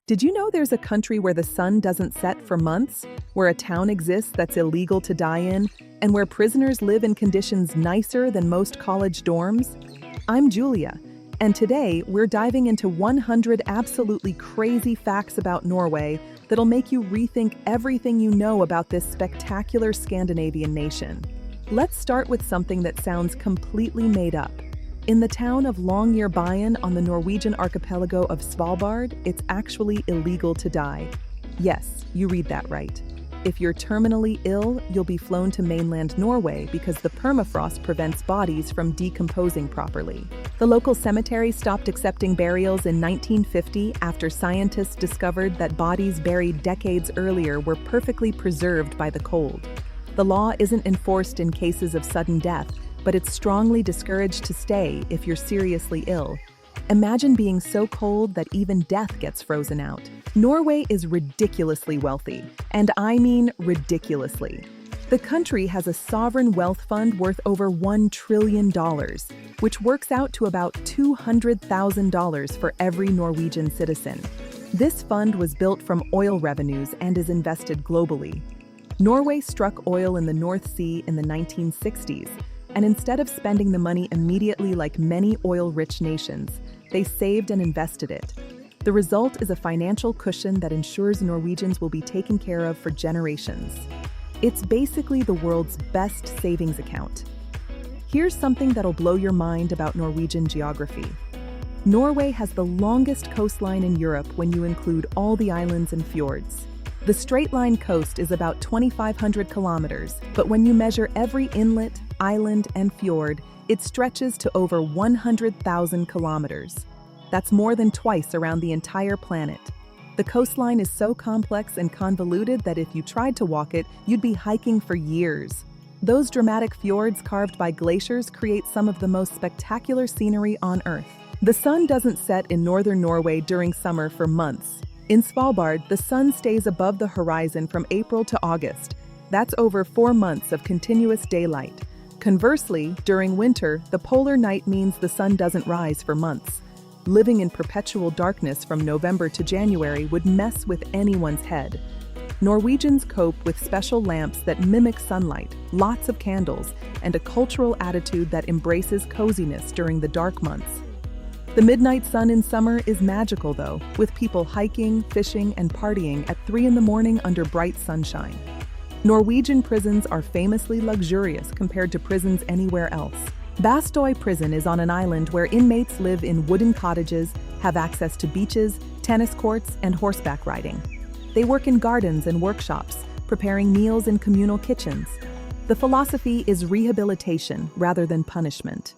Did you know there's a country where the sun doesn't set for months, where a town exists that's illegal to die in, and where prisoners live in conditions nicer than most college dorms? I'm Julia, and today we're diving into 100 absolutely crazy facts about Norway that'll make you rethink everything you know about this spectacular Scandinavian nation. Let's start with something that sounds completely made up. In the town of Longyearbyen on the Norwegian archipelago of Svalbard, it's actually illegal to die. Yes, you read that right. If you're terminally ill, you'll be flown to mainland Norway because the permafrost prevents bodies from decomposing properly. The local cemetery stopped accepting burials in 1950 after scientists discovered that bodies buried decades earlier were perfectly preserved by the cold. The law isn't enforced in cases of sudden death, but it's strongly discouraged to stay if you're seriously ill. Imagine being so cold that even death gets frozen out. Norway is ridiculously wealthy, and I mean ridiculously. The country has a sovereign wealth fund worth over $1 trillion, which works out to about $200,000 for every Norwegian citizen. This fund was built from oil revenues and is invested globally. Norway struck oil in the North Sea in the 1960s, and instead of spending the money immediately like many oil-rich nations, they saved and invested it. The result is a financial cushion that ensures Norwegians will be taken care of for generations. It's basically the world's best savings account. Here's something that'll blow your mind about Norwegian geography. Norway has the longest coastline in Europe when you include all the islands and fjords. The straight-line coast is about 2,500 kilometers, but when you measure every inlet, island, and fjord, it stretches to over 100,000 kilometers. That's more than twice around the entire planet. The coastline is so complex and convoluted that if you tried to walk it, you'd be hiking for years. Those dramatic fjords carved by glaciers create some of the most spectacular scenery on Earth. The sun doesn't set in northern Norway during summer for months. In Svalbard, the sun stays above the horizon from April to August. That's over 4 months of continuous daylight. Conversely, during winter, the polar night means the sun doesn't rise for months. Living in perpetual darkness from November to January would mess with anyone's head. Norwegians cope with special lamps that mimic sunlight, lots of candles, and a cultural attitude that embraces coziness during the dark months. The midnight sun in summer is magical though, with people hiking, fishing, and partying at 3 in the morning under bright sunshine. Norwegian prisons are famously luxurious compared to prisons anywhere else. Bastøy Prison is on an island where inmates live in wooden cottages, have access to beaches, tennis courts, and horseback riding. They work in gardens and workshops, preparing meals in communal kitchens. The philosophy is rehabilitation rather than punishment.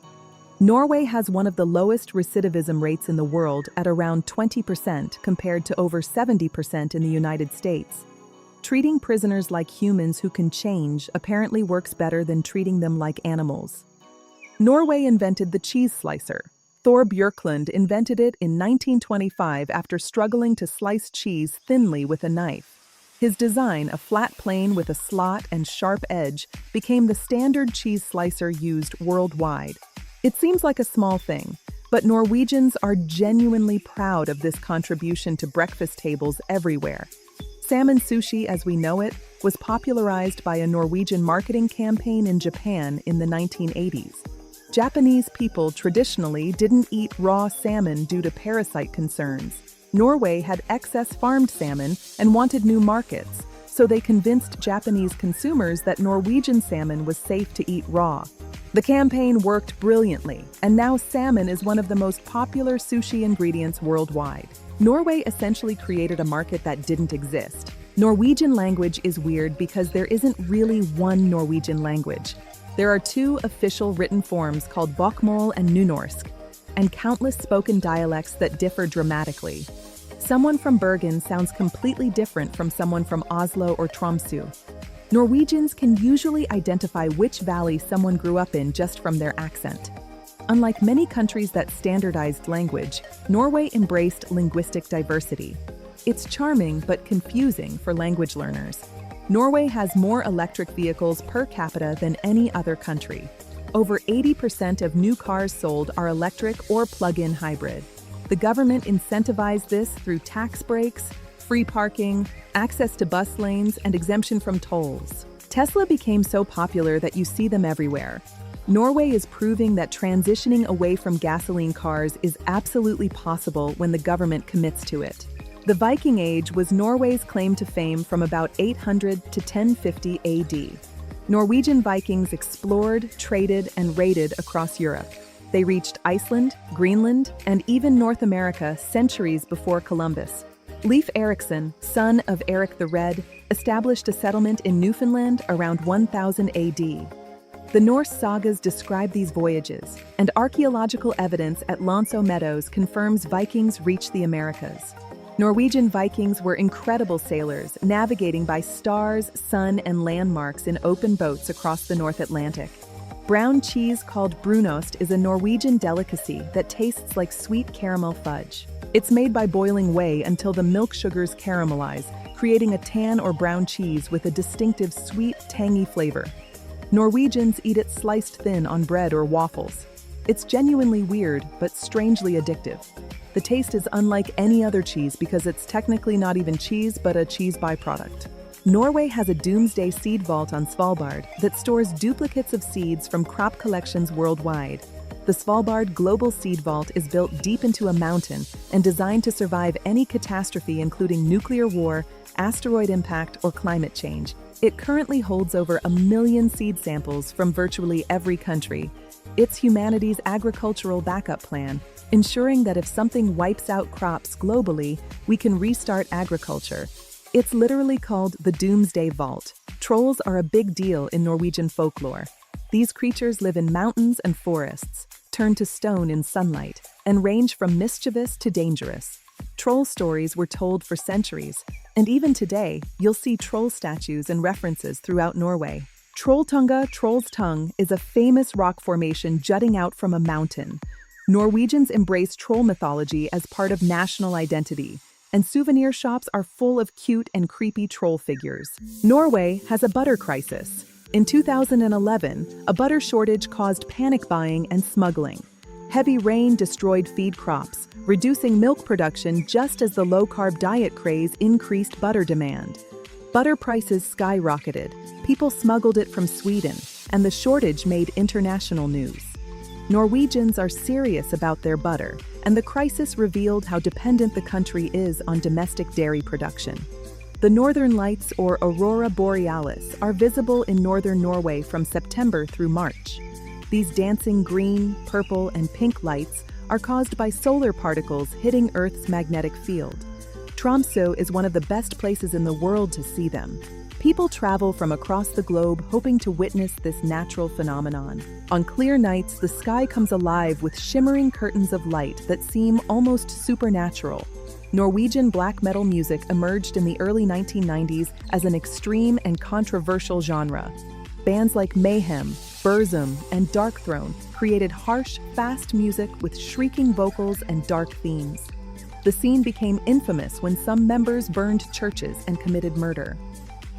Norway has one of the lowest recidivism rates in the world at around 20% compared to over 70% in the United States. Treating prisoners like humans who can change apparently works better than treating them like animals. Norway invented the cheese slicer. Thor Bjørklund invented it in 1925 after struggling to slice cheese thinly with a knife. His design, a flat plane with a slot and sharp edge, became the standard cheese slicer used worldwide. It seems like a small thing, but Norwegians are genuinely proud of this contribution to breakfast tables everywhere. Salmon sushi, as we know it, was popularized by a Norwegian marketing campaign in Japan in the 1980s. Japanese people traditionally didn't eat raw salmon due to parasite concerns. Norway had excess farmed salmon and wanted new markets, so they convinced Japanese consumers that Norwegian salmon was safe to eat raw. The campaign worked brilliantly, and now salmon is one of the most popular sushi ingredients worldwide. Norway essentially created a market that didn't exist. Norwegian language is weird because there isn't really one Norwegian language. There are 2 official written forms called bokmål and nynorsk, and countless spoken dialects that differ dramatically. Someone from Bergen sounds completely different from someone from Oslo or Tromsø. Norwegians can usually identify which valley someone grew up in just from their accent. Unlike many countries that standardized language, Norway embraced linguistic diversity. It's charming but confusing for language learners. Norway has more electric vehicles per capita than any other country. Over 80% of new cars sold are electric or plug-in hybrid. The government incentivized this through tax breaks, free parking, access to bus lanes, and exemption from tolls. Tesla became so popular that you see them everywhere. Norway is proving that transitioning away from gasoline cars is absolutely possible when the government commits to it. The Viking Age was Norway's claim to fame from about 800 to 1050 AD. Norwegian Vikings explored, traded, and raided across Europe. They reached Iceland, Greenland, and even North America centuries before Columbus. Leif Erikson, son of Eric the Red, established a settlement in Newfoundland around 1000 AD. The Norse sagas describe these voyages, and archaeological evidence at Lonso Meadows confirms Vikings reached the Americas. Norwegian Vikings were incredible sailors, navigating by stars, sun, and landmarks in open boats across the North Atlantic. Brown cheese called brunost is a Norwegian delicacy that tastes like sweet caramel fudge. It's made by boiling whey until the milk sugars caramelize, creating a tan or brown cheese with a distinctive sweet, tangy flavor. Norwegians eat it sliced thin on bread or waffles. It's genuinely weird, but strangely addictive. The taste is unlike any other cheese because it's technically not even cheese, but a cheese byproduct. Norway has a doomsday seed vault on Svalbard that stores duplicates of seeds from crop collections worldwide. The Svalbard Global Seed Vault is built deep into a mountain and designed to survive any catastrophe, including nuclear war, asteroid impact, or climate change. It currently holds over 1 million seed samples from virtually every country. It's humanity's agricultural backup plan, ensuring that if something wipes out crops globally, we can restart agriculture. It's literally called the Doomsday Vault. Trolls are a big deal in Norwegian folklore. These creatures live in mountains and forests, turn to stone in sunlight, and range from mischievous to dangerous. Troll stories were told for centuries, and even today, you'll see troll statues and references throughout Norway. Trolltunga, Troll's Tongue, is a famous rock formation jutting out from a mountain. Norwegians embrace troll mythology as part of national identity, and souvenir shops are full of cute and creepy troll figures. Norway has a butter crisis. In 2011, a butter shortage caused panic buying and smuggling. Heavy rain destroyed feed crops, reducing milk production just as the low-carb diet craze increased butter demand. Butter prices skyrocketed, people smuggled it from Sweden, and the shortage made international news. Norwegians are serious about their butter, and the crisis revealed how dependent the country is on domestic dairy production. The Northern Lights, or Aurora Borealis, are visible in northern Norway from September through March. These dancing green, purple, and pink lights are caused by solar particles hitting Earth's magnetic field. Tromsø is one of the best places in the world to see them. People travel from across the globe hoping to witness this natural phenomenon. On clear nights, the sky comes alive with shimmering curtains of light that seem almost supernatural. Norwegian black metal music emerged in the early 1990s as an extreme and controversial genre. Bands like Mayhem, Burzum, and Darkthrone created harsh, fast music with shrieking vocals and dark themes. The scene became infamous when some members burned churches and committed murder.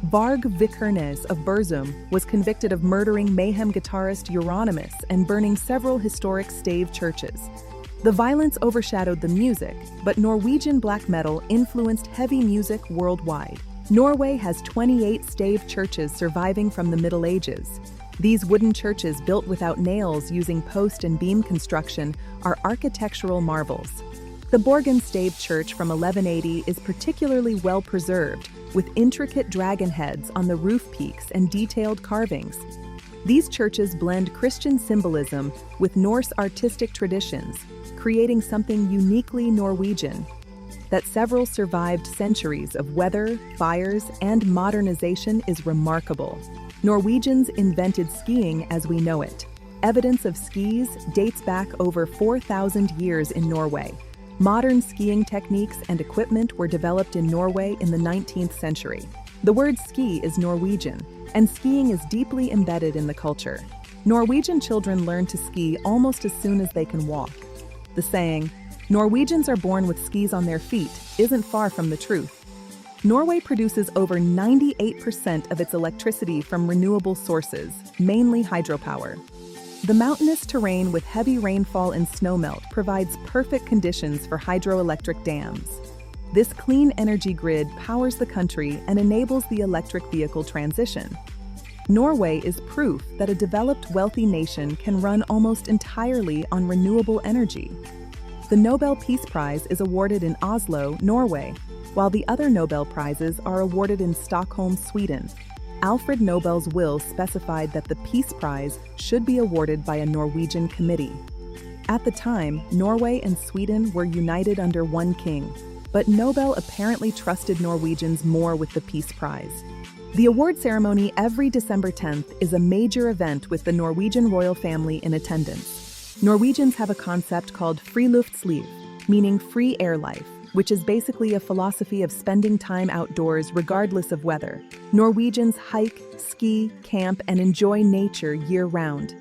Varg Vikernes of Burzum was convicted of murdering Mayhem guitarist Euronymous and burning several historic stave churches. The violence overshadowed the music, but Norwegian black metal influenced heavy music worldwide. Norway has 28 stave churches surviving from the Middle Ages. These wooden churches, built without nails using post and beam construction, are architectural marvels. The Borgen stave church from 1180 is particularly well preserved, with intricate dragon heads on the roof peaks and detailed carvings. These churches blend Christian symbolism with Norse artistic traditions, creating something uniquely Norwegian. That several survived centuries of weather, fires, and modernization is remarkable. Norwegians invented skiing as we know it. Evidence of skis dates back over 4,000 years in Norway. Modern skiing techniques and equipment were developed in Norway in the 19th century. The word ski is Norwegian, and skiing is deeply embedded in the culture. Norwegian children learn to ski almost as soon as they can walk. The saying, "Norwegians are born with skis on their feet," isn't far from the truth. Norway produces over 98% of its electricity from renewable sources, mainly hydropower. The mountainous terrain with heavy rainfall and snowmelt provides perfect conditions for hydroelectric dams. This clean energy grid powers the country and enables the electric vehicle transition. Norway is proof that a developed, wealthy nation can run almost entirely on renewable energy. The Nobel Peace Prize is awarded in Oslo, Norway, while the other Nobel Prizes are awarded in Stockholm, Sweden. Alfred Nobel's will specified that the Peace Prize should be awarded by a Norwegian committee. At the time, Norway and Sweden were united under one king, but Nobel apparently trusted Norwegians more with the Peace Prize. The award ceremony every December 10th is a major event with the Norwegian royal family in attendance. Norwegians have a concept called friluftsliv, meaning free air life, which is basically a philosophy of spending time outdoors regardless of weather. Norwegians hike, ski, camp, and enjoy nature year-round.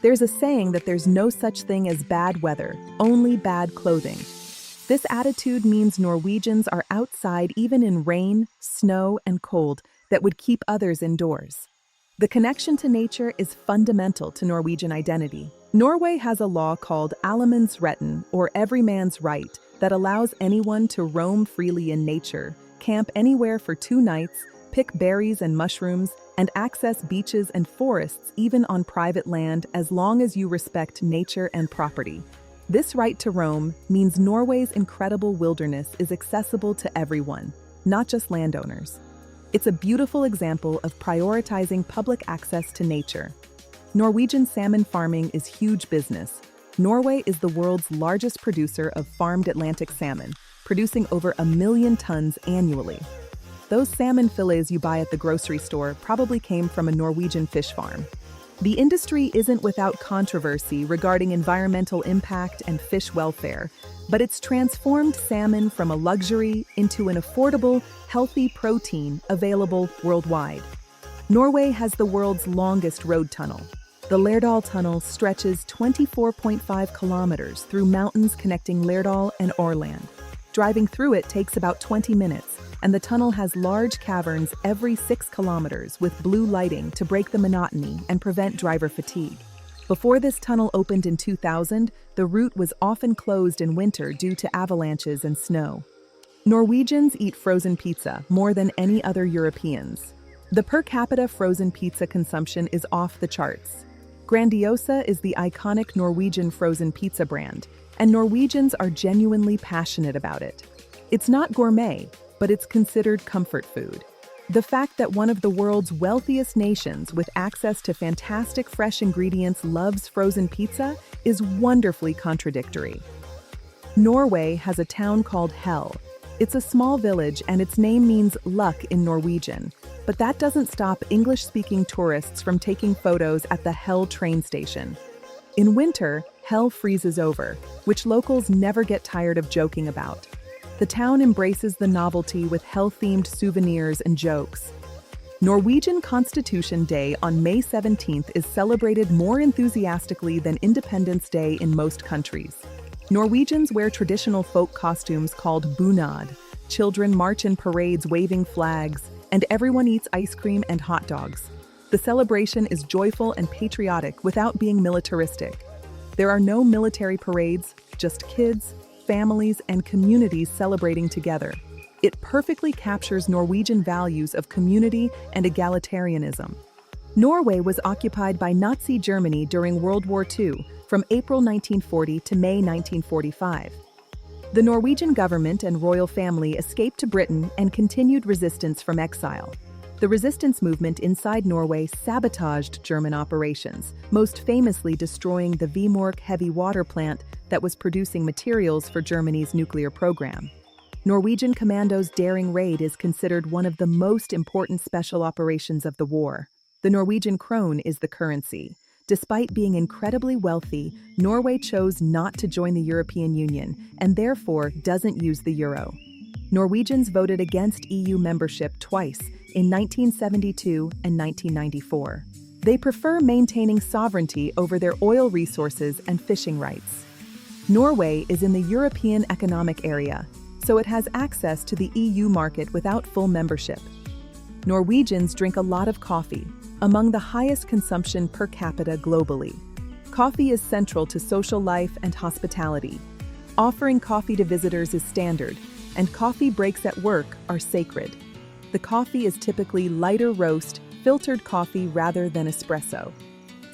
There's a saying that there's no such thing as bad weather, only bad clothing. This attitude means Norwegians are outside even in rain, snow, and cold that would keep others indoors. The connection to nature is fundamental to Norwegian identity. Norway has a law called allemannsretten, or every man's right, that allows anyone to roam freely in nature, camp anywhere for 2 nights, pick berries and mushrooms, and access beaches and forests even on private land as long as you respect nature and property. This right to roam means Norway's incredible wilderness is accessible to everyone, not just landowners. It's a beautiful example of prioritizing public access to nature. Norwegian salmon farming is huge business. Norway is the world's largest producer of farmed Atlantic salmon, producing over 1 million tons annually. Those salmon fillets you buy at the grocery store probably came from a Norwegian fish farm. The industry isn't without controversy regarding environmental impact and fish welfare, but it's transformed salmon from a luxury into an affordable, healthy protein available worldwide. Norway has the world's longest road tunnel. The Lærdal Tunnel stretches 24.5 kilometers through mountains connecting Lærdal and Årland. Driving through it takes about 20 minutes, and the tunnel has large caverns every 6 kilometers with blue lighting to break the monotony and prevent driver fatigue. Before this tunnel opened in 2000, the route was often closed in winter due to avalanches and snow. Norwegians eat frozen pizza more than any other Europeans. The per capita frozen pizza consumption is off the charts. Grandiosa is the iconic Norwegian frozen pizza brand, and Norwegians are genuinely passionate about it. It's not gourmet, but it's considered comfort food. The fact that one of the world's wealthiest nations with access to fantastic fresh ingredients loves frozen pizza is wonderfully contradictory. Norway has a town called Hell. It's a small village and its name means luck in Norwegian, but that doesn't stop English-speaking tourists from taking photos at the Hell train station. In winter, Hell freezes over, which locals never get tired of joking about. The town embraces the novelty with Hell-themed souvenirs and jokes. Norwegian Constitution Day on May 17th is celebrated more enthusiastically than Independence Day in most countries. Norwegians wear traditional folk costumes called bunad. Children march in parades waving flags, and everyone eats ice cream and hot dogs. The celebration is joyful and patriotic without being militaristic. There are no military parades, just kids, families, and communities celebrating together. It perfectly captures Norwegian values of community and egalitarianism. Norway was occupied by Nazi Germany during World War II, from April 1940 to May 1945. The Norwegian government and royal family escaped to Britain and continued resistance from exile. The resistance movement inside Norway sabotaged German operations, most famously destroying the Vemork heavy water plant that was producing materials for Germany's nuclear program. Norwegian Commando's daring raid is considered one of the most important special operations of the war. The Norwegian krone is the currency. Despite being incredibly wealthy, Norway chose not to join the European Union and therefore doesn't use the euro. Norwegians voted against EU membership twice, in 1972 and 1994. They prefer maintaining sovereignty over their oil resources and fishing rights. Norway is in the European Economic Area, so it has access to the EU market without full membership. Norwegians drink a lot of coffee, among the highest consumption per capita globally. Coffee is central to social life and hospitality. Offering coffee to visitors is standard, and coffee breaks at work are sacred. The coffee is typically lighter roast, filtered coffee rather than espresso.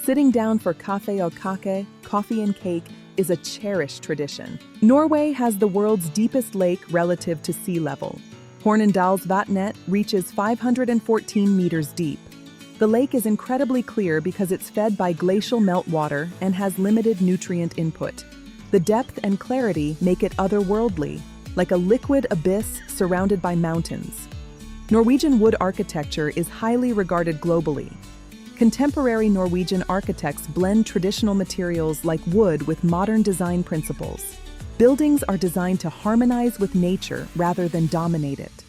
Sitting down for kaffe og kake, coffee and cake, is a cherished tradition. Norway has the world's deepest lake relative to sea level. Hornindalsvatnet reaches 514 meters deep. The lake is incredibly clear because it's fed by glacial meltwater and has limited nutrient input. The depth and clarity make it otherworldly, like a liquid abyss surrounded by mountains. Norwegian wood architecture is highly regarded globally. Contemporary Norwegian architects blend traditional materials like wood with modern design principles. Buildings are designed to harmonize with nature rather than dominate it.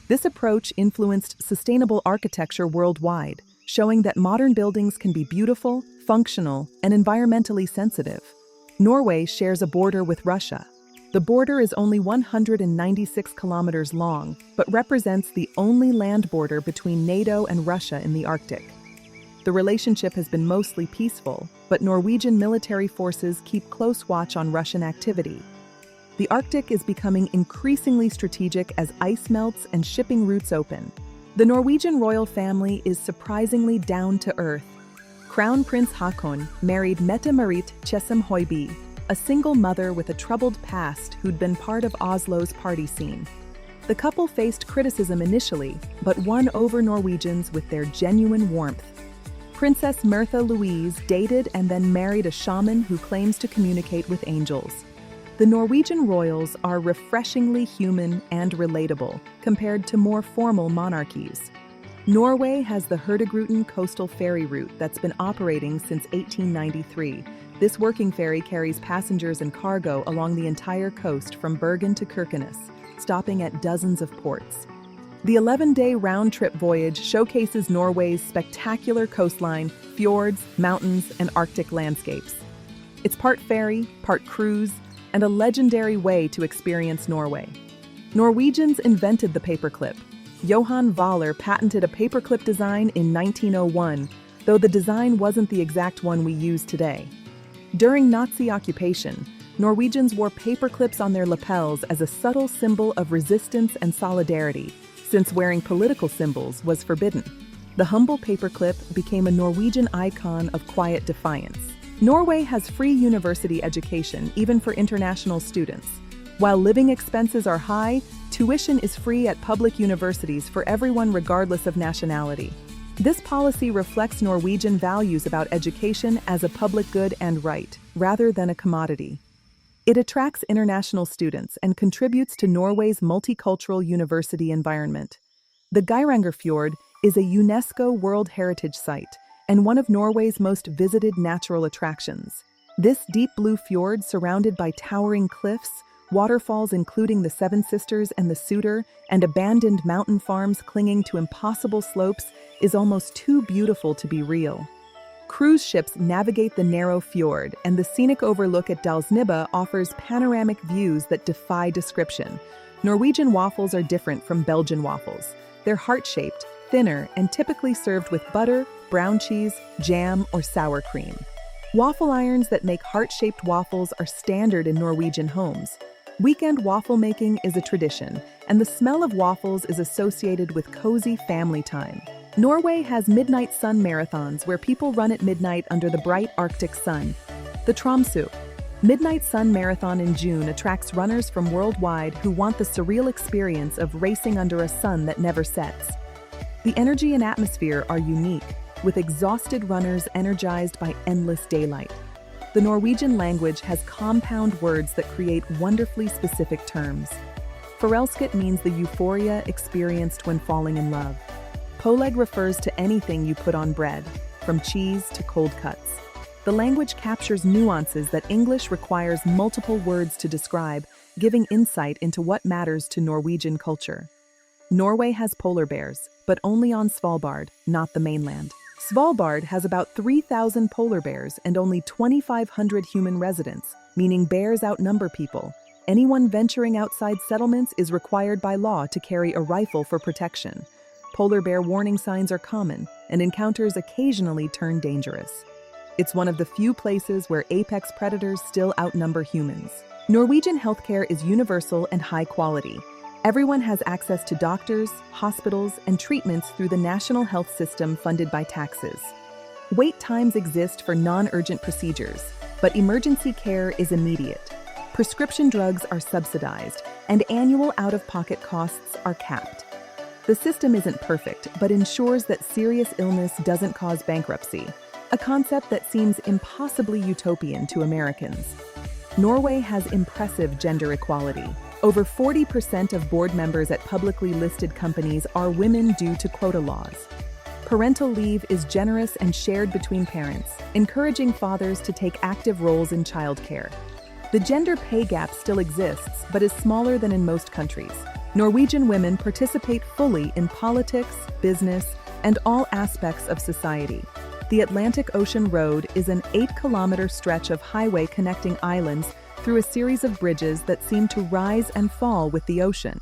This approach influenced sustainable architecture worldwide, showing that modern buildings can be beautiful, functional, and environmentally sensitive. Norway shares a border with Russia. The border is only 196 kilometers long, but represents the only land border between NATO and Russia in the Arctic. The relationship has been mostly peaceful, but Norwegian military forces keep close watch on Russian activity. The Arctic is becoming increasingly strategic as ice melts and shipping routes open. The Norwegian royal family is surprisingly down to earth. Crown Prince Haakon married Mette-Marit Tjessem-Højby, a single mother with a troubled past who'd been part of Oslo's party scene. The couple faced criticism initially, but won over Norwegians with their genuine warmth. Princess Märtha Louise dated and then married a shaman who claims to communicate with angels. The Norwegian royals are refreshingly human and relatable compared to more formal monarchies. Norway has the Hurtigruten coastal ferry route that's been operating since 1893. This working ferry carries passengers and cargo along the entire coast from Bergen to Kirkenes, stopping at dozens of ports. The 11-day round-trip voyage showcases Norway's spectacular coastline, fjords, mountains, and Arctic landscapes. It's part ferry, part cruise, and a legendary way to experience Norway. Norwegians invented the paperclip. Johan Vaaler patented a paperclip design in 1901, though the design wasn't the exact one we use today. During Nazi occupation, Norwegians wore paperclips on their lapels as a subtle symbol of resistance and solidarity, since wearing political symbols was forbidden. The humble paperclip became a Norwegian icon of quiet defiance. Norway has free university education even for international students. While living expenses are high, tuition is free at public universities for everyone regardless of nationality. This policy reflects Norwegian values about education as a public good and right, rather than a commodity. It attracts international students and contributes to Norway's multicultural university environment. The Geiranger Fjord is a UNESCO World Heritage Site and one of Norway's most visited natural attractions. This deep blue fjord, surrounded by towering cliffs, waterfalls including the Seven Sisters and the Suder, and abandoned mountain farms clinging to impossible slopes, is almost too beautiful to be real. Cruise ships navigate the narrow fjord, and the scenic overlook at Dalsnibba offers panoramic views that defy description. Norwegian waffles are different from Belgian waffles. They're heart-shaped, thinner, and typically served with butter, brown cheese, jam, or sour cream. Waffle irons that make heart-shaped waffles are standard in Norwegian homes. Weekend waffle making is a tradition, and the smell of waffles is associated with cozy family time. Norway has midnight sun marathons where people run at midnight under the bright Arctic sun. The Tromsø Midnight Sun Marathon in June attracts runners from worldwide who want the surreal experience of racing under a sun that never sets. The energy and atmosphere are unique, with exhausted runners energized by endless daylight. The Norwegian language has compound words that create wonderfully specific terms. Forelsket means the euphoria experienced when falling in love. Pålegg refers to anything you put on bread, from cheese to cold cuts. The language captures nuances that English requires multiple words to describe, giving insight into what matters to Norwegian culture. Norway has polar bears, but only on Svalbard, not the mainland. Svalbard has about 3,000 polar bears and only 2,500 human residents, meaning bears outnumber people. Anyone venturing outside settlements is required by law to carry a rifle for protection. Polar bear warning signs are common, and encounters occasionally turn dangerous. It's one of the few places where apex predators still outnumber humans. Norwegian healthcare is universal and high quality. Everyone has access to doctors, hospitals, and treatments through the national health system funded by taxes. Wait times exist for non-urgent procedures, but emergency care is immediate. Prescription drugs are subsidized, and annual out-of-pocket costs are capped. The system isn't perfect, but ensures that serious illness doesn't cause bankruptcy, a concept that seems impossibly utopian to Americans. Norway has impressive gender equality. Over 40% of board members at publicly listed companies are women due to quota laws. Parental leave is generous and shared between parents, encouraging fathers to take active roles in childcare. The gender pay gap still exists, but is smaller than in most countries. Norwegian women participate fully in politics, business, and all aspects of society. The Atlantic Ocean Road is an 8-kilometer stretch of highway connecting islands through a series of bridges that seem to rise and fall with the ocean.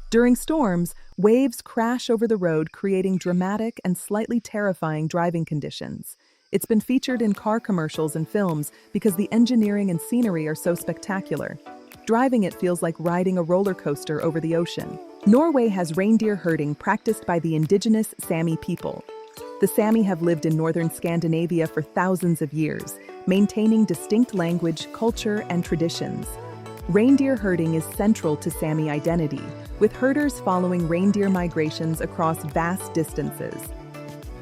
During storms, waves crash over the road, creating dramatic and slightly terrifying driving conditions. It's been featured in car commercials and films because the engineering and scenery are so spectacular. Driving it feels like riding a roller coaster over the ocean. Norway has reindeer herding practiced by the indigenous Sami people. The Sami have lived in northern Scandinavia for thousands of years, maintaining distinct language, culture, and traditions. Reindeer herding is central to Sami identity, with herders following reindeer migrations across vast distances.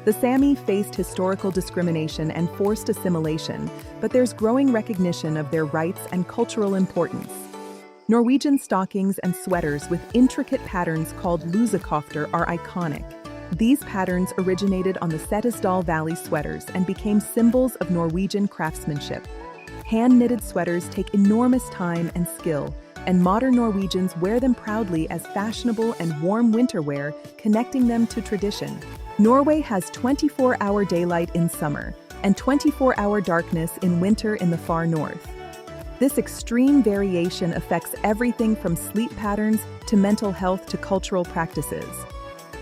The Sami faced historical discrimination and forced assimilation, but there's growing recognition of their rights and cultural importance. Norwegian stockings and sweaters with intricate patterns called lusekofter are iconic. These patterns originated on the Setesdal Valley sweaters and became symbols of Norwegian craftsmanship. Hand-knitted sweaters take enormous time and skill, and modern Norwegians wear them proudly as fashionable and warm winter wear, connecting them to tradition. Norway has 24-hour daylight in summer and 24-hour darkness in winter in the far north. This extreme variation affects everything from sleep patterns to mental health to cultural practices.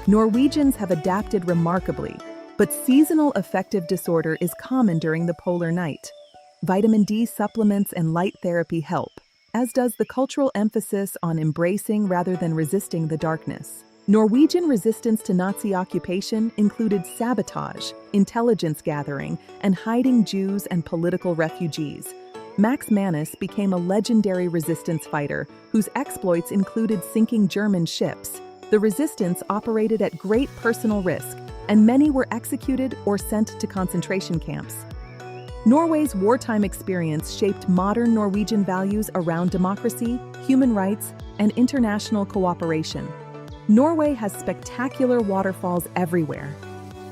Norwegians have adapted remarkably, but seasonal affective disorder is common during the polar night. Vitamin D supplements and light therapy help, as does the cultural emphasis on embracing rather than resisting the darkness. Norwegian resistance to Nazi occupation included sabotage, intelligence gathering, and hiding Jews and political refugees. Max Manus became a legendary resistance fighter whose exploits included sinking German ships. The resistance operated at great personal risk, and many were executed or sent to concentration camps. Norway's wartime experience shaped modern Norwegian values around democracy, human rights, and international cooperation. Norway has spectacular waterfalls everywhere.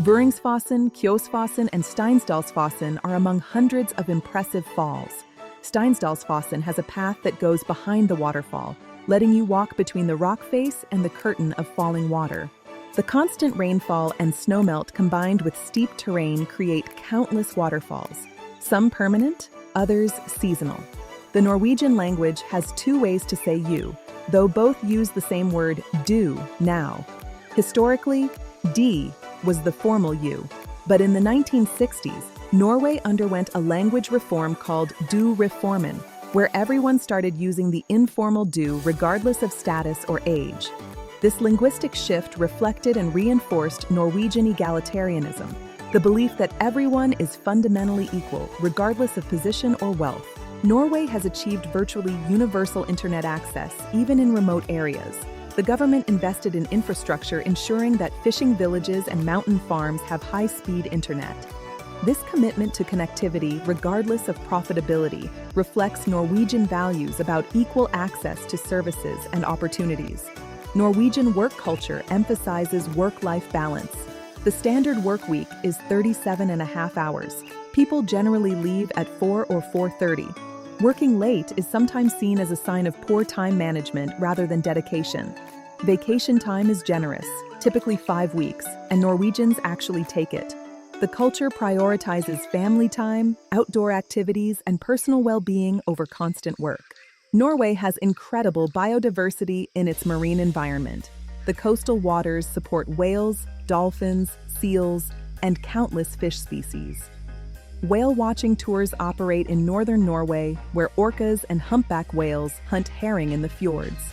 Vuringsfossen, Kjosfossen, and Steinsdalsfossen are among hundreds of impressive falls. Steinsdalsfossen has a path that goes behind the waterfall, letting you walk between the rock face and the curtain of falling water. The constant rainfall and snowmelt combined with steep terrain create countless waterfalls, some permanent, others seasonal. The Norwegian language has two ways to say you, though both use the same word do now. Historically, D was the formal you, but in the 1960s, Norway underwent a language reform called du reformen, where everyone started using the informal du regardless of status or age. This linguistic shift reflected and reinforced Norwegian egalitarianism, the belief that everyone is fundamentally equal, regardless of position or wealth. Norway has achieved virtually universal internet access, even in remote areas. The government invested in infrastructure ensuring that fishing villages and mountain farms have high-speed internet. This commitment to connectivity, regardless of profitability, reflects Norwegian values about equal access to services and opportunities. Norwegian work culture emphasizes work-life balance. The standard work week is 37.5 hours. People generally leave at 4 or 4:30. Working late is sometimes seen as a sign of poor time management rather than dedication. Vacation time is generous, typically 5 weeks, and Norwegians actually take it. The culture prioritizes family time, outdoor activities, and personal well-being over constant work. Norway has incredible biodiversity in its marine environment. The coastal waters support whales, dolphins, seals, and countless fish species. Whale watching tours operate in northern Norway, where orcas and humpback whales hunt herring in the fjords.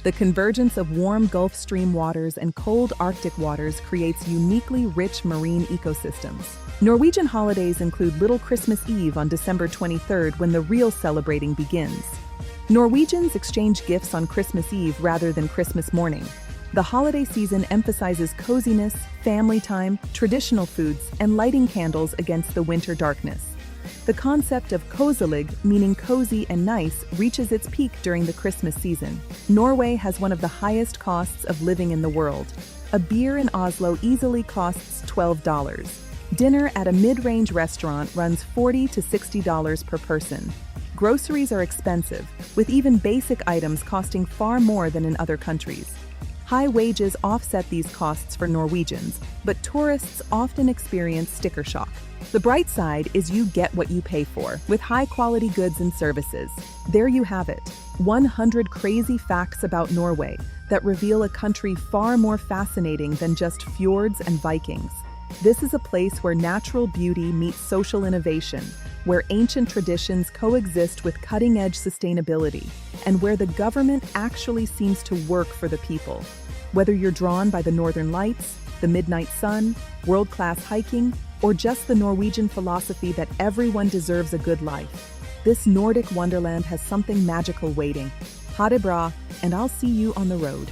The convergence of warm Gulf Stream waters and cold Arctic waters creates uniquely rich marine ecosystems. Norwegian holidays include Little Christmas Eve on December 23rd, when the real celebrating begins. Norwegians exchange gifts on Christmas Eve rather than Christmas morning. The holiday season emphasizes coziness, family time, traditional foods, and lighting candles against the winter darkness. The concept of koselig, meaning cozy and nice, reaches its peak during the Christmas season. Norway has one of the highest costs of living in the world. A beer in Oslo easily costs $12. Dinner at a mid-range restaurant runs $40 to $60 per person. Groceries are expensive, with even basic items costing far more than in other countries. High wages offset these costs for Norwegians, but tourists often experience sticker shock. The bright side is you get what you pay for, with high-quality goods and services. There you have it, 100 crazy facts about Norway that reveal a country far more fascinating than just fjords and Vikings. This is a place where natural beauty meets social innovation, where ancient traditions coexist with cutting-edge sustainability, and where the government actually seems to work for the people. Whether you're drawn by the northern lights, the midnight sun, world-class hiking, or just the Norwegian philosophy that everyone deserves a good life, this Nordic wonderland has something magical waiting. Ha det bra, and I'll see you on the road.